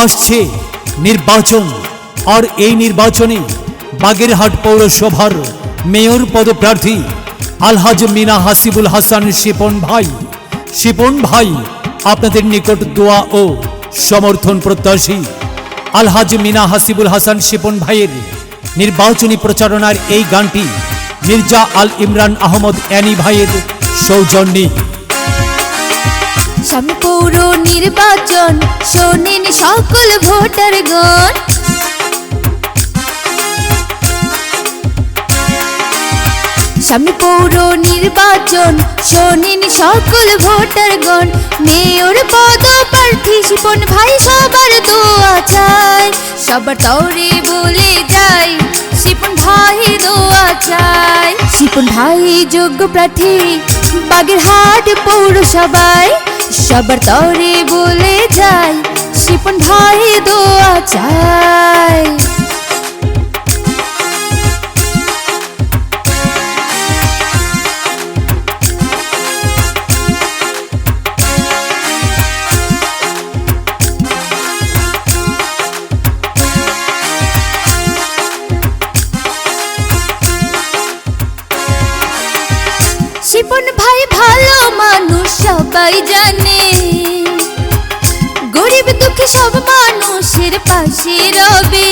আসছে নির্বাচন, আর এই নির্বাচনে বাগেরহাট পৌরসভার মেয়র পদপ্রার্থী আলহাজ মিনা হাসিবুল হাসান শিপন ভাই আপনাদের নিকট দোয়া ও সমর্থন প্রত্যাশী। আলহাজ মিনা হাসিবুল হাসান শিপন ভাইয়ের নির্বাচনী প্রচারণার এই গানটি মির্জা আল ইমরান আহমদ অ্যানি ভাইয়ের সৌজন্যে। সামনে পৌর নির্বাচন, শোনেন সকল ভোটারগণ। সামনে পৌর নির্বাচন, শোনেন সকল ভোটারগণ। মেয়র পদপ্রার্থী শিপন ভাই সবার দোয়া চাই, সবার তরে বলে যাই শিপন ভাই দোয়া চাই। শিপন ভাই যোগ্য প্রার্থী বাগেরহাট পৌরসভায়, সবার তরে বলে যাই শিপন ভাই দোয়া চাই। শিপন ভাই ভালো মানুষ সবাই জানে, গরিব দুঃখী সব মানুষের পাশে রবে।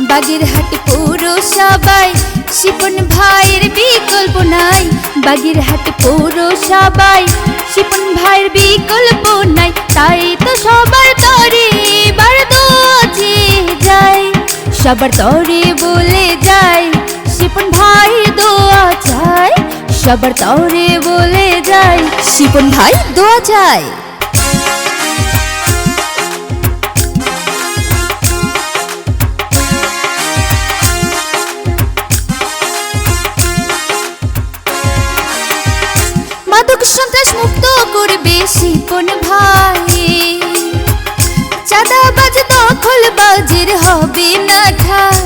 বাগেরহাট পৌরসভায় শিপন ভাইয়ের বিকল্প নাই, বাগেরহাট পৌরসভায় শিপন ভাইয়ের বিকল্প নাই। তাই তো সবার তরে এবার দোয়া চেয়ে যায়, সবার তরে বলে যায় শিপন ভাই দোয়া চাই, সবার তরে বলে যায় শিপন ভাই দোয়া চাই। মাদক সন্ত্রাস মুক্ত করবে শিপন ভাই, চাঁদাবাজ দখলবাজের হবে না ঠাই।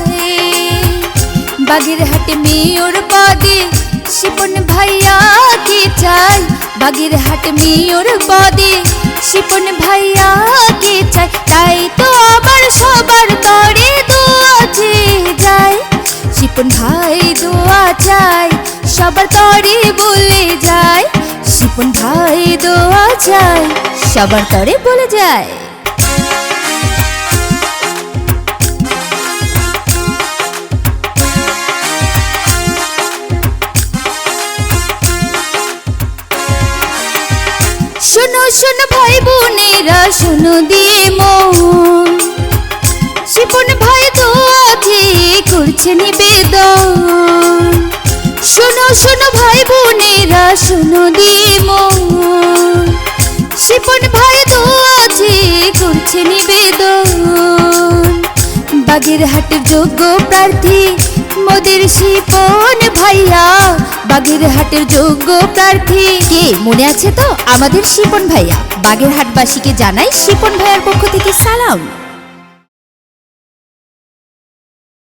বাগেরহাট মেয়র পদে শিপন ভাইয়াকে চাই, বাগেরহাট মেয়র পদে শিপন ভাইয়াকে চাই। তাই তো আবার সবার তরে দোয়া চেয়ে যায়, শিপন ভাই দোয়া চাই, সবার তরে বলে যায় শিপন ভাই দোয়া চাই, সবার তরে বলে যায়। শোনো শোনো ভাই বোনেরা, শোনো দিয়ে মন, শিপন ভাই দোয়া চেয়ে করছে নিবেদন। শোনো শোনো ভাই বোনেরা, শোনো দিয়ে মন, শিপন ভাই দোয়া চেয়ে করছে নিবেদন। বাগেরহাটের যোগ্য প্রার্থী মোদের শিপন ভাইয়া, বাগেরহাটের যোগ্য প্রার্থী কে মনে আছে তো? আমাদের শিপন ভাইয়া। বাগেরহাটবাসীকে জানাই শিপন ভাইয়ার পক্ষ থেকে সালাম।